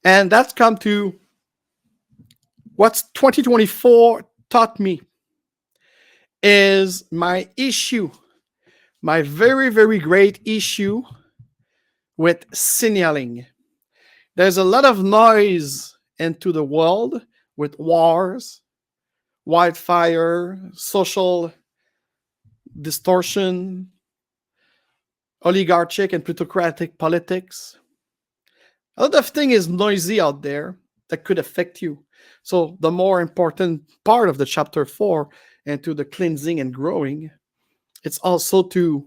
And that's come to what's 2024 taught me is my issue, my very, very great issue with signaling. There's a lot of noise into the world with wars, wildfire, social distortion, oligarchic and plutocratic politics. A lot of things is noisy out there that could affect you. So the more important part of the chapter 4 into the cleansing and growing, it's also to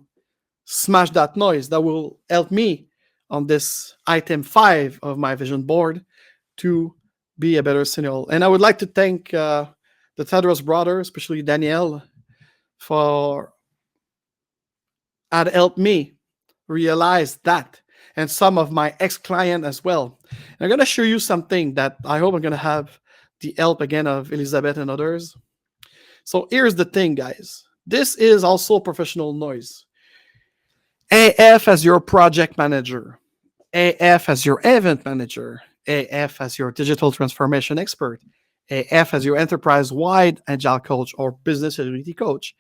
smash that noise that will help me on this item 5 of my vision board to be a better signal. And I would like to thank the Tedros brothers, especially Danielle, for had helped me realize that, and some of my ex-client as well. And I'm going to show you something that I hope I'm going to have the help again of Elizabeth and others. So here's the thing, guys. This is also professional noise. AF as your project manager, AF as your event manager, AF as your digital transformation expert, AF as your enterprise-wide agile coach or business agility coach,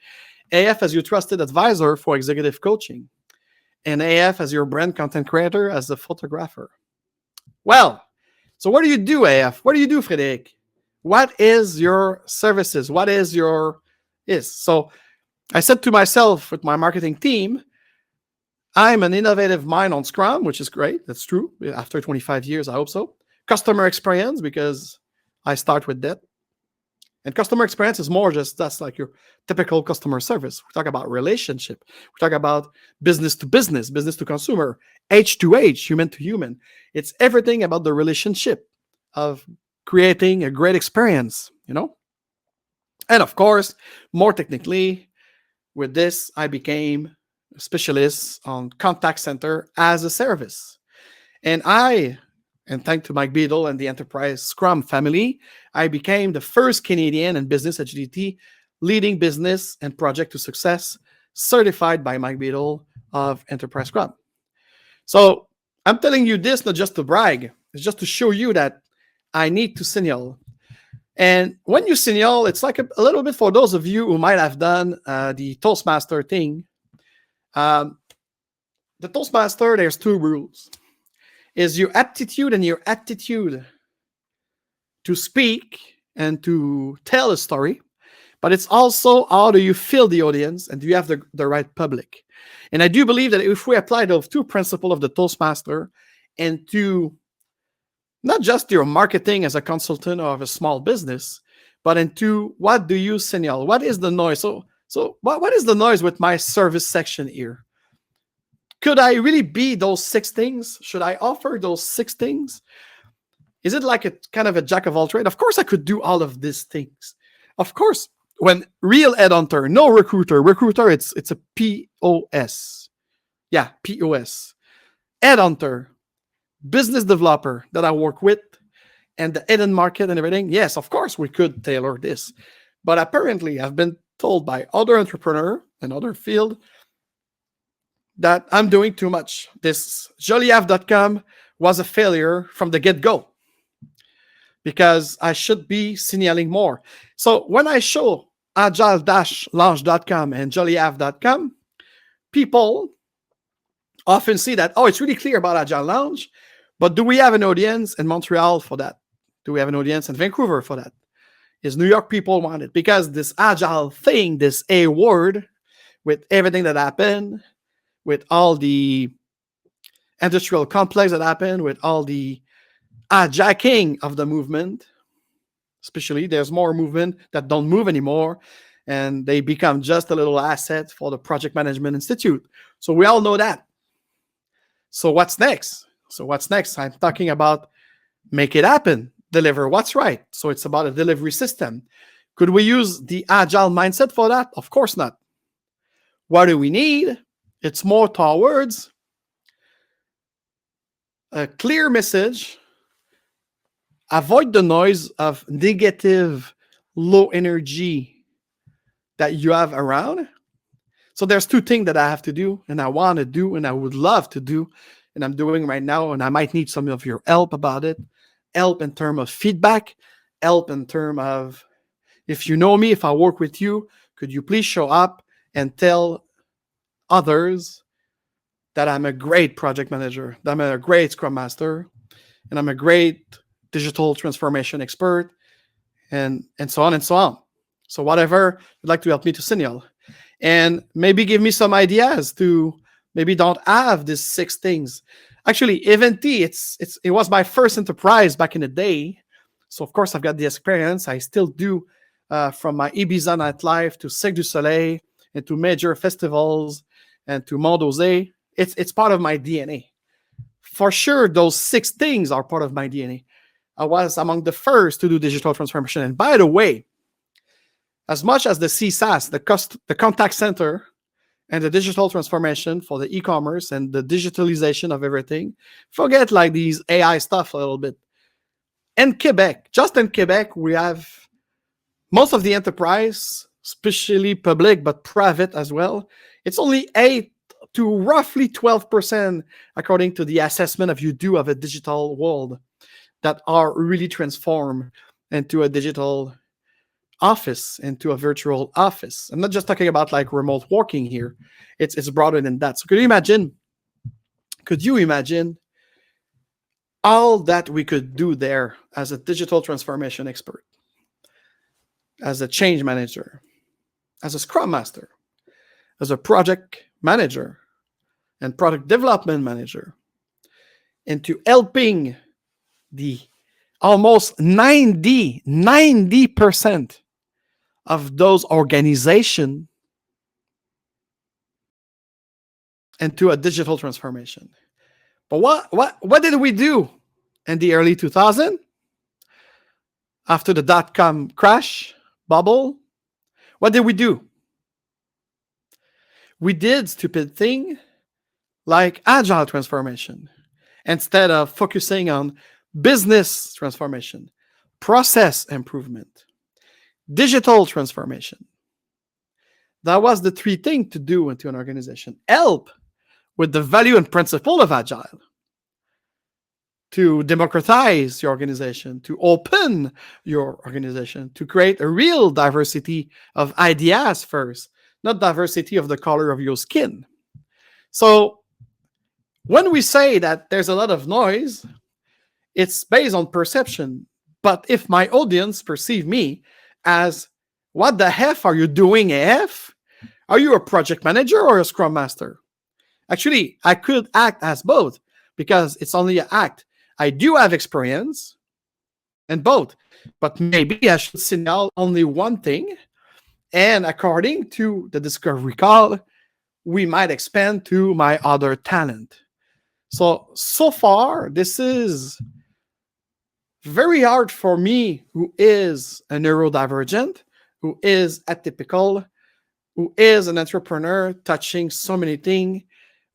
AF as your trusted advisor for executive coaching, and AF as your brand content creator, as a photographer. Well, so what do you do, AF? What do you do, Frédéric? What is your services? What is your So I said to myself with my marketing team, I'm an innovative mind on Scrum, which is great. That's true. After 25 years, I hope so. Customer experience, because I start with that. And customer experience is more just that's like your typical customer service. We talk about relationship. We talk about business to business, business to consumer, H to H, human to human. It's everything about the relationship of creating a great experience, And of course, more technically, with this, I became a specialist on contact center as a service. And thanks to Mike Beadle and the Enterprise Scrum family, I became the first Canadian in business agility leading business and project to success, certified by Mike Beadle of Enterprise Scrum. So I'm telling you this not just to brag, it's just to show you that I need to signal. And when you signal, it's like a little bit for those of you who might have done the Toastmaster thing. The Toastmaster, there's 2 rules. Is your aptitude and your attitude to speak and to tell a story, but it's also how do you fill the audience and do you have the right public. And I do believe that if we apply those 2 principles of the Toastmaster into not just your marketing as a consultant or of a small business, but into what do you signal? What is the noise? So what is the noise with my service section here? Could I really be those 6 things? Should I offer those 6 things? Is it like a kind of a jack of all trades? Of course, I could do all of these things. Of course, when real headhunter, no recruiter, it's a POS. Yeah, POS. Headhunter, business developer that I work with, and the hidden market and everything. Yes, of course, we could tailor this. But apparently, I've been told by other entrepreneurs and other field that I'm doing too much. This joliaf.com was a failure from the get-go because I should be signaling more. So when I show agile-lounge.com and joliaf.com, people often see that, it's really clear about Agile Lounge, but do we have an audience in Montreal for that? Do we have an audience in Vancouver for that? Is New York people want it? Because this Agile thing, this A word, with everything that happened, with all the industrial complex that happened, with all the hijacking of the movement, especially there's more movement that don't move anymore, and they become just a little asset for the Project Management Institute. So we all know that. So what's next? I'm talking about make it happen, deliver what's right. So it's about a delivery system. Could we use the Agile mindset for that? Of course not. What do we need? It's more towards a clear message. Avoid the noise of negative, low energy that you have around. So there's 2 things that I have to do, and I want to do, and I would love to do and I'm doing right now, and I might need some of your help about it. Help in terms of feedback, help in terms of, if you know me, if I work with you, could you please show up and tell others that I'm a great project manager, that I'm a great Scrum Master, and I'm a great digital transformation expert, and so on and so on. So whatever you'd like to help me to signal. And maybe give me some ideas to maybe don't have these 6 things. Actually, Eventi, it was my first enterprise back in the day. So of course I've got the experience. I still do from my Ibiza nightlife to Cirque du Soleil and to major festivals and to Mont Dosé. It's part of my DNA. For sure, those 6 things are part of my DNA. I was among the first to do digital transformation. And by the way, as much as the CSaaS, the contact center, and the digital transformation for the e-commerce and the digitalization of everything, forget like these AI stuff a little bit. In Quebec, just in Quebec, we have most of the enterprise, especially public, but private as well. It's only 8 to roughly 12%, according to the assessment of you do of a digital world, that are really transformed into a digital office, into a virtual office. I'm not just talking about like remote working here. It's broader than that. So could you imagine all that we could do there as a digital transformation expert, as a change manager, as a Scrum Master, as a project manager and product development manager, into helping the almost 90% of those organizations into a digital transformation. But what did we do in the early 2000s? After the dot-com crash bubble, what did we do? We did stupid thing like agile transformation instead of focusing on business transformation, process improvement, digital transformation. That was the 3 things to do into an organization. Help with the value and principle of agile, to democratize your organization, to open your organization, to create a real diversity of ideas first, not diversity of the color of your skin. So when we say that there's a lot of noise, it's based on perception. But if my audience perceive me as, what the F are you doing, AF? Are you a project manager or a Scrum Master? Actually, I could act as both because it's only an act. I do have experience in both, but maybe I should signal only one thing. And according to the discovery call, we might expand to my other talent. So far, this is very hard for me, who is a neurodivergent, who is atypical, who is an entrepreneur, touching so many things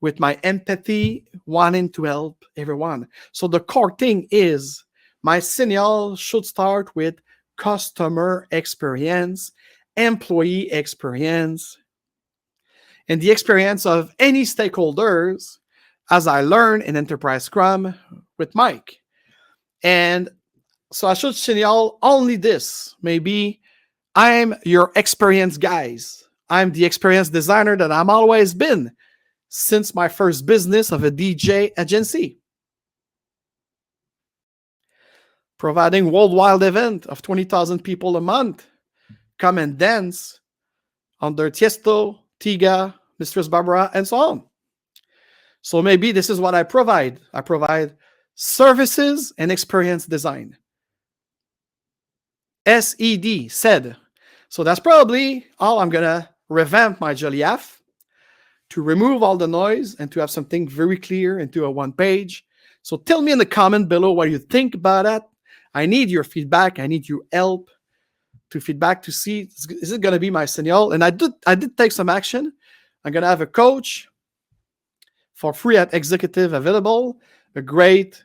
with my empathy, wanting to help everyone. So the core thing is my signal should start with customer experience, employee experience, and the experience of any stakeholders, as I learned in Enterprise Scrum with Mike. And so I should signal only this. Maybe I'm your experienced guys. I'm the experienced designer that I'm always been since my first business of a DJ agency. Providing worldwide event of 20,000 people a month. Come and dance under Tiesto, Tiga, Mistress Barbara, and so on. So maybe this is what I provide. I provide services and experience design. SED, said. So that's probably all. I'm going to revamp my Joliaf to remove all the noise and to have something very clear into a 1 page. So tell me in the comment below what you think about that. I need your feedback. I need your help to feedback to see, is it going to be my signal? And I did take some action. I'm going to have a coach for free at Executive available, a great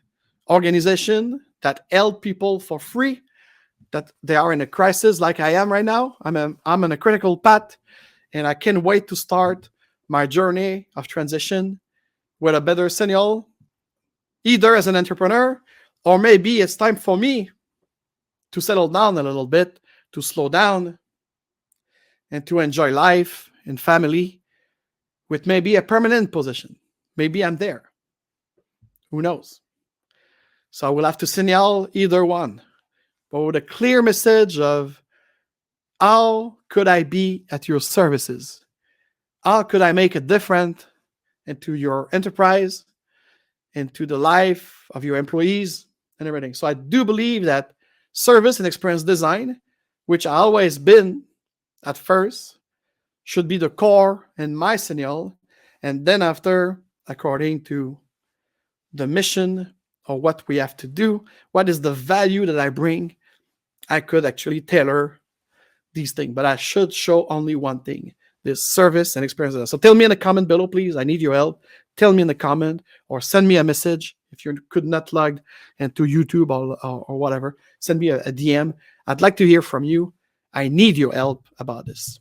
organization that help people for free, that they are in a crisis like I am right now. I'm in a critical path, and I can't wait to start my journey of transition with a better signal either as an entrepreneur, or maybe it's time for me to settle down a little bit, to slow down, and to enjoy life and family with maybe a permanent position. Maybe I'm there. Who knows? So I will have to signal either one, but with a clear message of how could I be at your services? How could I make a difference into your enterprise, into the life of your employees, and everything? So I do believe that service and experience design, which I always been at first, should be the core in my signal, and then after, according to the mission or what we have to do, what is the value that I bring, I could actually tailor these things, but I should show only one thing: this service and experience. So tell me in the comment below, please. I need your help. Tell me in the comment or send me a message if you could not log into YouTube or whatever. Send me a DM. I'd like to hear from you. I need your help about this.